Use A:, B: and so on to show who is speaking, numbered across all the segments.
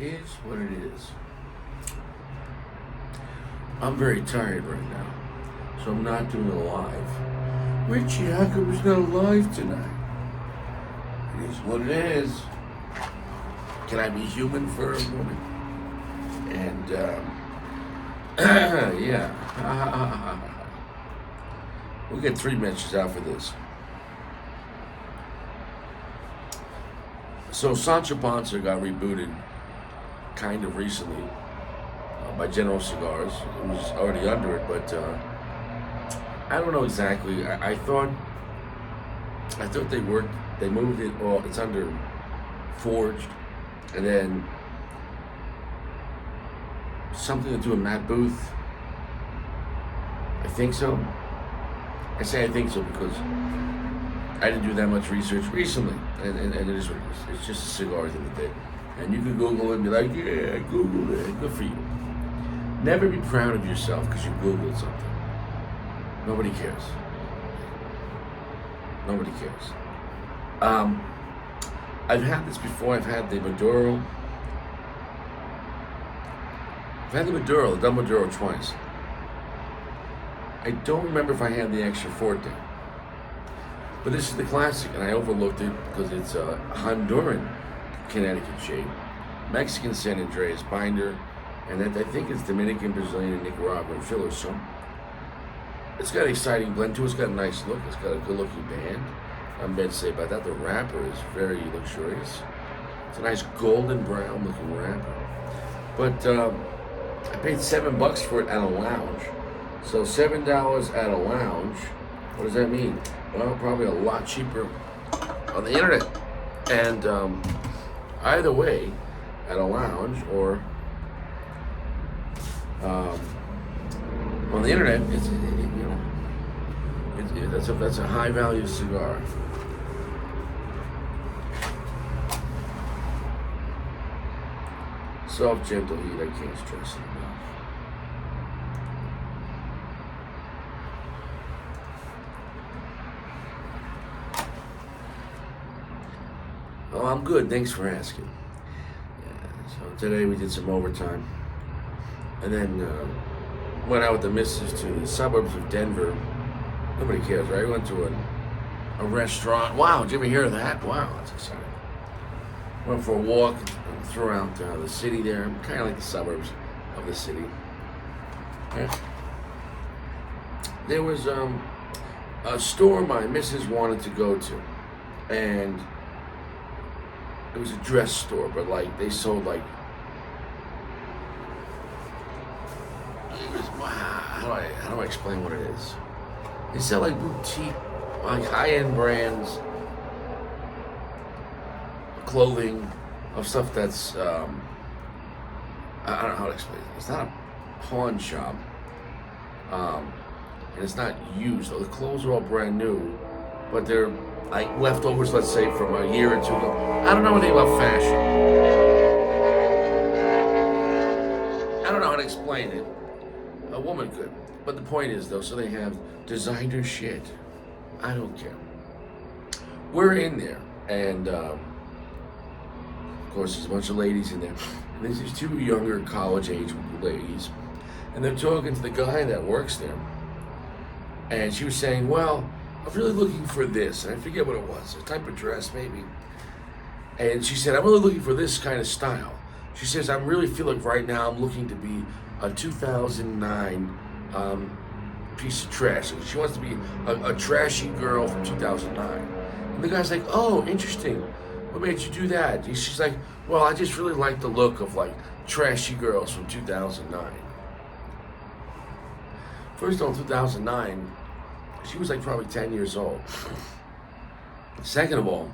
A: Is what it is. I'm very tired right now, so I'm not doing a live. Richie, how come it's not live tonight? It is what it is. Can I be human for a moment? And, yeah. We'll get 3 matches out for this. So Sancho Panza got rebooted kind of recently by General Cigars. It was already under it, but I don't know exactly. I thought they worked. They moved it. Well, it's under Forged, and then something to do with Matt Booth. I think so. I say I think so because I didn't do that much research recently, and it is what it is. It's just a cigar thing to do. And you can Google it and be like, yeah, I Googled it. Good for you. Never be proud of yourself because you Googled something. Nobody cares. Nobody cares. I've had this before. I've had the Maduro. The double Maduro twice. I don't remember if I had the extra Forte. But this is the classic, and I overlooked it because it's a Honduran Connecticut shade, Mexican San Andreas binder, and then I think it's Dominican, Brazilian, and Nicaraguan filler. So it's got an exciting blend to it. It's got a nice look. It's got a good-looking band. I'm bad to say about that. The wrapper is very luxurious. It's a nice golden brown looking wrapper. But I paid $7 for it at a lounge. So $7 at a lounge. What does that mean? Well, probably a lot cheaper on the internet. And either way, at a lounge or on the internet, that's a high value cigar. Soft, gentle heat. I can't stress it enough. Oh, I'm good. Thanks for asking. Yeah, so today we did some overtime, and then went out with the missus to the suburbs of Denver. Nobody cares, right? We went to a restaurant. Wow, did you ever hear of that? Wow, that's exciting. Went for a walk throughout the city there, kind of like the suburbs of the city. Yeah. There was a store my missus wanted to go to, and it was a dress store, but like they sold like, how do I explain what it is? They sell like boutique, like high-end brands, clothing, of stuff that's I don't know how to explain it. It's not a pawn shop, and it's not used. The clothes are all brand new, but they're like leftovers, let's say, from a year or two ago. I don't know anything about fashion. I don't know how to explain it. A woman could. But the point is, though, so they have designer shit. I don't care. We're in there, and of course, there's a bunch of ladies in there. And there's these 2 younger college-age ladies, and they're talking to the guy that works there. And she was saying, well, I'm really looking for this, and I forget what it was, a type of dress maybe. And she said, I'm really looking for this kind of style. She says, I really feel like right now I'm looking to be a 2009 piece of trash. She wants to be a trashy girl from 2009. And the guy's like, oh, interesting. What made you do that? She's like, well, I just really like the look of like trashy girls from 2009. First of all, 2009, she was like probably 10 years old. Second of all,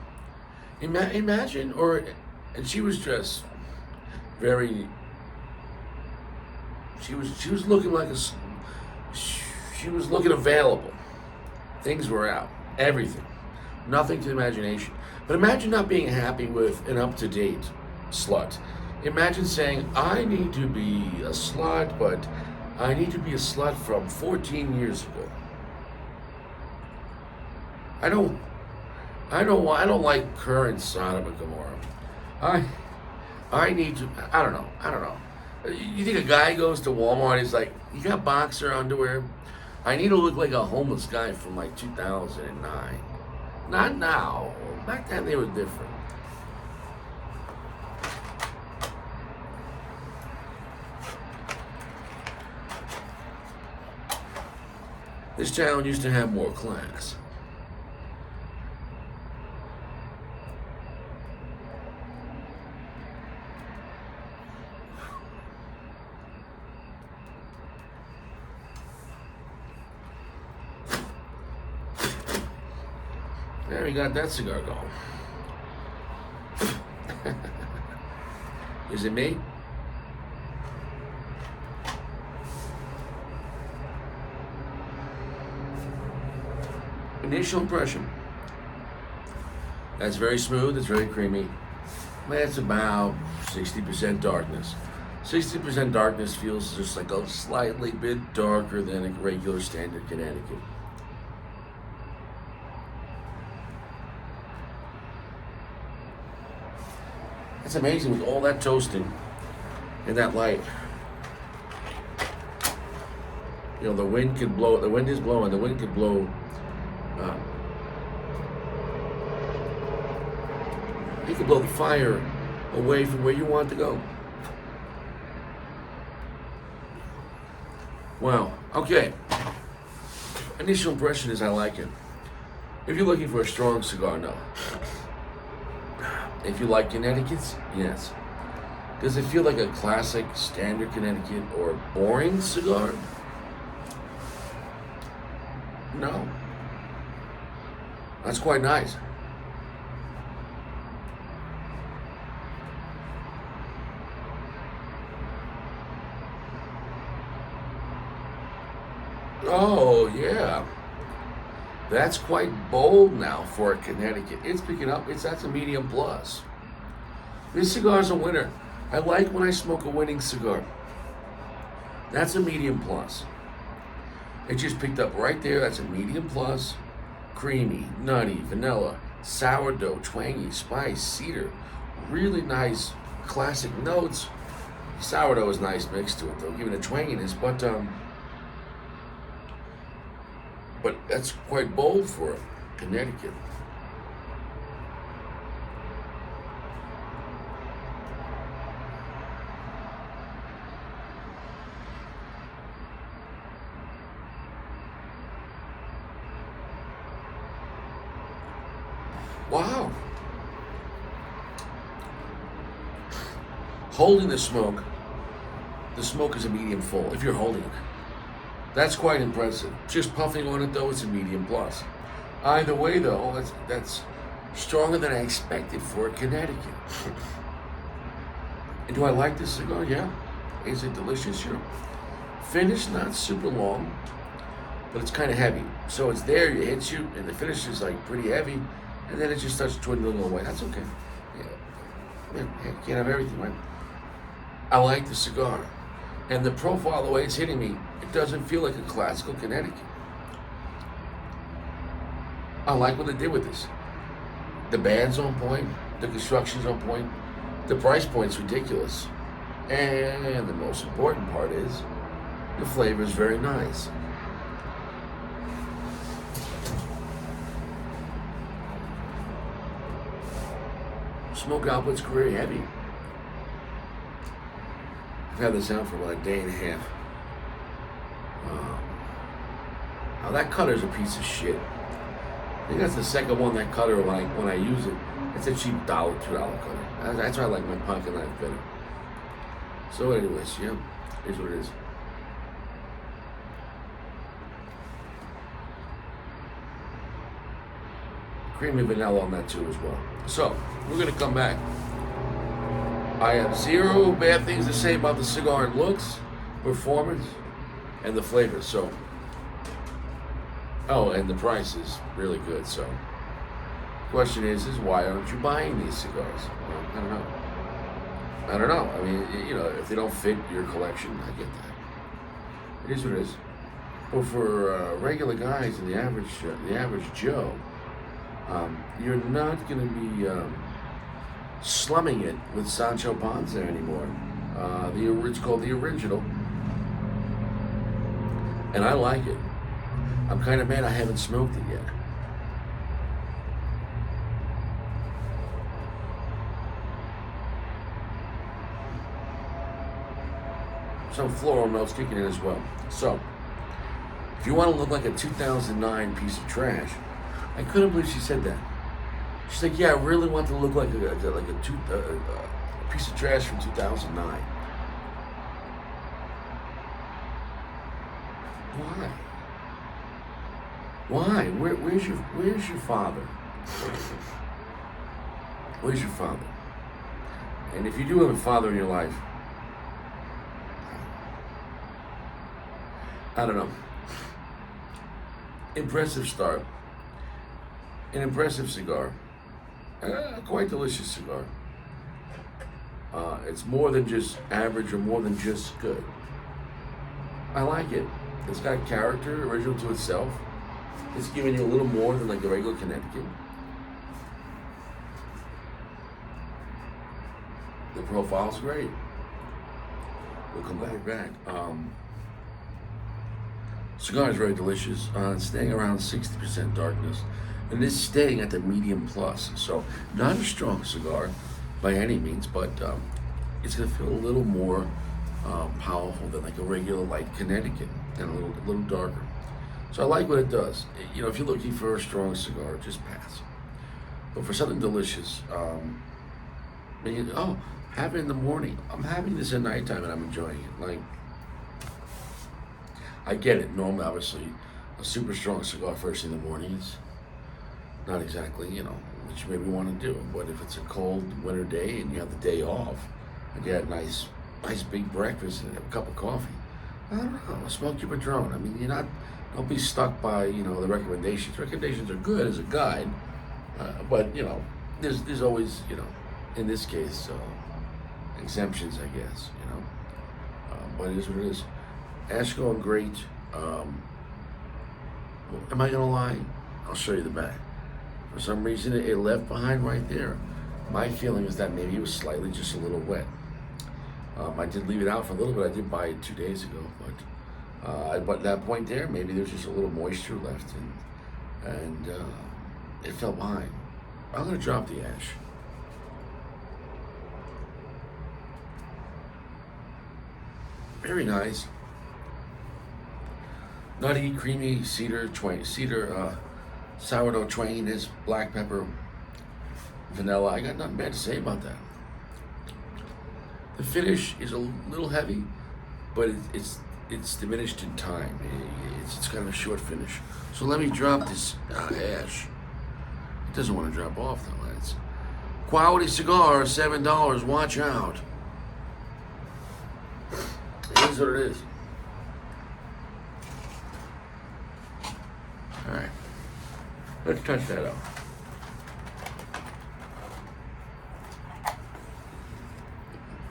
A: imagine, and she was dressed very, she was looking like she was looking available. Things were out, everything, nothing to the imagination. But imagine not being happy with an up-to-date slut. Imagine saying, I need to be a slut, but I need to be a slut from 14 years ago. I don't like current Sodom and Gomorrah. I need to. I don't know. I don't know. You think a guy goes to Walmart? He's like, "You got boxer underwear?" I need to look like a homeless guy from like 2009. Not now. Back then they were different. This town used to have more class. There, he got that cigar going. Is it me? Initial impression. That's very smooth, it's very creamy. That's about 60% darkness. 60% darkness feels just like a slightly bit darker than a regular standard Connecticut. It's amazing with all that toasting and that light. You know, the wind could blow, the wind is blowing, the wind could blow. You could blow the fire away from where you want to go. Wow. Okay. Initial impression is I like it. If you're looking for a strong cigar, no. If you like Connecticut's, yes. Does it feel like a classic standard Connecticut or a boring cigar? No. That's quite nice. Oh, yeah. That's quite bold now for a Connecticut. It's picking up. That's a medium plus. This cigar's a winner. I like when I smoke a winning cigar. That's a medium plus. It just picked up right there. That's a medium plus. Creamy, nutty, vanilla, sourdough, twangy, spice, cedar. Really nice classic notes. Sourdough is nice mixed to it though, giving it twanginess, but that's quite bold for Connecticut. Wow. Holding the smoke is a medium full if you're holding it. That's quite impressive. Just puffing on it though, it's a medium plus. Either way though, that's stronger than I expected for a Connecticut. And do I like this cigar? Yeah. Is it delicious? Sure. Finish not super long, but it's kind of heavy. So it's there, it hits you, and the finish is like pretty heavy, and then it just starts dwindling away. That's okay. Yeah. Can't have everything, right? I like the cigar. And the profile, the way it's hitting me, it doesn't feel like a classical Connecticut. I like what they did with this. The band's on point, the construction's on point, the price point's ridiculous. And the most important part is, the flavor's very nice. Smoke output's very heavy. I've had this out for about a day and a half. Now that cutter's a piece of shit. I think that's the second one, that cutter, when I use it. It's a cheap $1, $2 cutter. That's why I like my pocket knife better. So anyways, yeah, here's what it is. Creamy vanilla on that too as well. So, we're gonna come back. I have zero bad things to say about the cigar in looks, performance, and the flavor. So, oh, and the price is really good. So, question is why aren't you buying these cigars? Well, I don't know. I mean, you know, if they don't fit your collection, I get that. It is what it is. But for regular guys and the average Joe, you're not going to be slumming it with Sancho Panza anymore. It's called the original, and I like it. I'm kind of mad I haven't smoked it yet. Some floral notes kicking in as well. So, if you want to look like a 2009 piece of trash, I couldn't believe she said that. She's like, yeah, I really want to look like a piece of trash from 2009. Why? Why? Where's your father? Where's your father? And if you do have a father in your life, I don't know. Impressive start. An impressive cigar. Quite delicious cigar. It's more than just average or more than just good. I like it. It's got character, original to itself. It's giving you a little more than like a regular Connecticut. The profile's great. We'll come back. Cigar is very delicious. It's staying around 60% darkness, and it's staying at the medium plus. So not a strong cigar by any means, but it's going to feel a little more powerful than like a regular light Connecticut, and a little darker. So I like what it does. You know, if you're looking for a strong cigar, just pass. But for something delicious, have it in the morning. I'm having this at nighttime and I'm enjoying it. Like, I get it. Normally, obviously, a super strong cigar first in the morning is not exactly, what you maybe want to do. But if it's a cold winter day and you have the day off, and you had a nice big breakfast and a cup of coffee, I don't know, smoke your Padron. I mean, don't be stuck by, the recommendations. Recommendations are good as a guide, but, there's always, in this case, exemptions, I guess, but it is what it is. Ash going great. Am I gonna lie? I'll show you the back. For some reason, it left behind right there. My feeling is that maybe it was slightly just a little wet. I did leave it out for a little bit. I did buy it 2 days ago, but at that point there, maybe there's just a little moisture left, and it fell behind. I'm gonna drop the ash. Very nice. Nutty, creamy cedar sourdough twain is black pepper, vanilla. I got nothing bad to say about that. The finish is a little heavy, but it's diminished in time. It's kind of a short finish. So let me drop this ash. It doesn't want to drop off though. It's quality cigar, $7. Watch out. It is what it is. All right, let's touch that up. I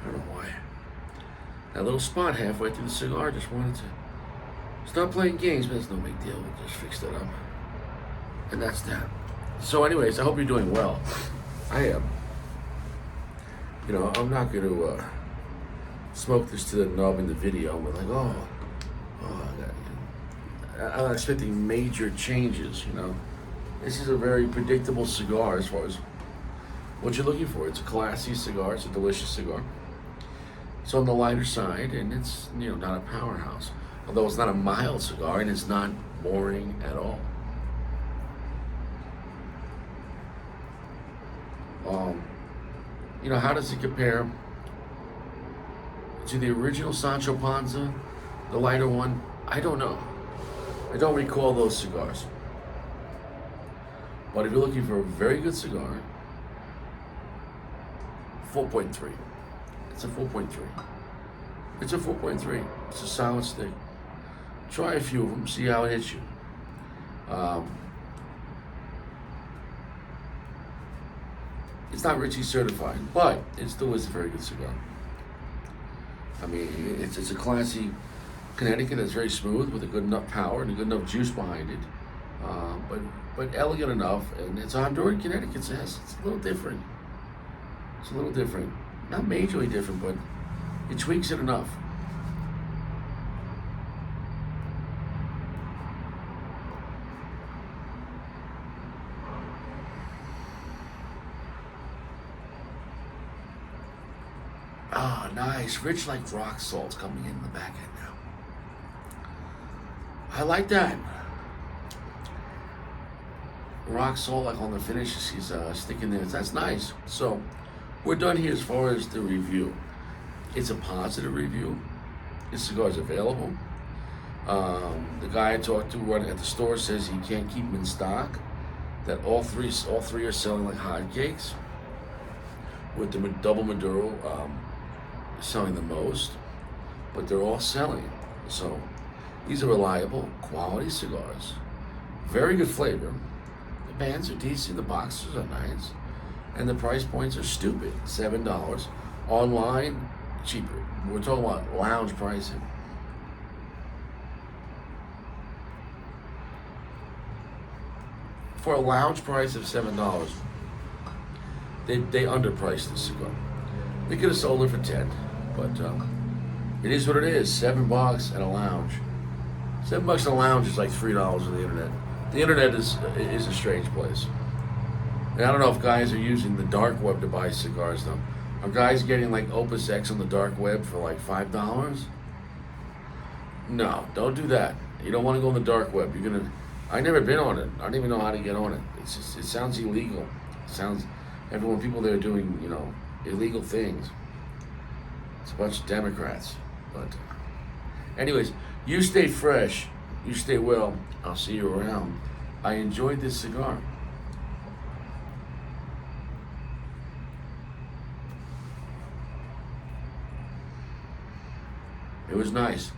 A: don't know why. That little spot halfway through the cigar just wanted to stop playing games, but it's no big deal. We'll just fix that up. And that's that. So anyways, I hope you're doing well. I am. I'm not going to smoke this to the nub in the video. We're like, I'm not expecting major changes, This is a very predictable cigar as far as what you're looking for. It's a classy cigar. It's a delicious cigar. It's on the lighter side, and it's, not a powerhouse. Although it's not a mild cigar, and it's not boring at all. How does it compare to the original Sancho Panza, the lighter one? I don't know. I don't recall those cigars. But if you're looking for a very good cigar, 4.3. It's a 4.3. It's a 4.3. It's a solid stick. Try a few of them, see how it hits you. It's not Richie certified, but it still is a very good cigar. I mean, it's a classy Connecticut that's very smooth with a good enough power and a good enough juice behind it, but elegant enough. And it's a Honduran Connecticut, so it's a little different. It's a little different. Not majorly different, but it tweaks it enough. Ah, nice. Rich like rock salt's coming in the back end now. I like that. Rock salt, like on the finish, he's sticking there. That's nice. So, we're done here as far as the review. It's a positive review. This cigar is available. The guy I talked to running at the store says he can't keep them in stock. That all three are selling like hotcakes. With the double Maduro selling the most, but they're all selling. So these are reliable, quality cigars. Very good flavor. The bands are decent. The boxes are nice, and the price points are stupid. $7 online, cheaper. We're talking about lounge pricing. For a lounge price of $7, they underpriced this cigar. They could have sold it for 10, but it is what it is. $7 at a lounge. $7 at a lounge is like $3 on the internet. The internet is a strange place. And I don't know if guys are using the dark web to buy cigars though. Are guys getting like Opus X on the dark web for like $5? No, don't do that. You don't want to go on the dark web. You're gonna. I've never been on it. I don't even know how to get on it. It's just, it sounds illegal. It sounds. Everyone, people there are doing, illegal things. It's a bunch of Democrats. But, anyways, you stay fresh. You stay well. I'll see you around. I enjoyed this cigar. It was nice.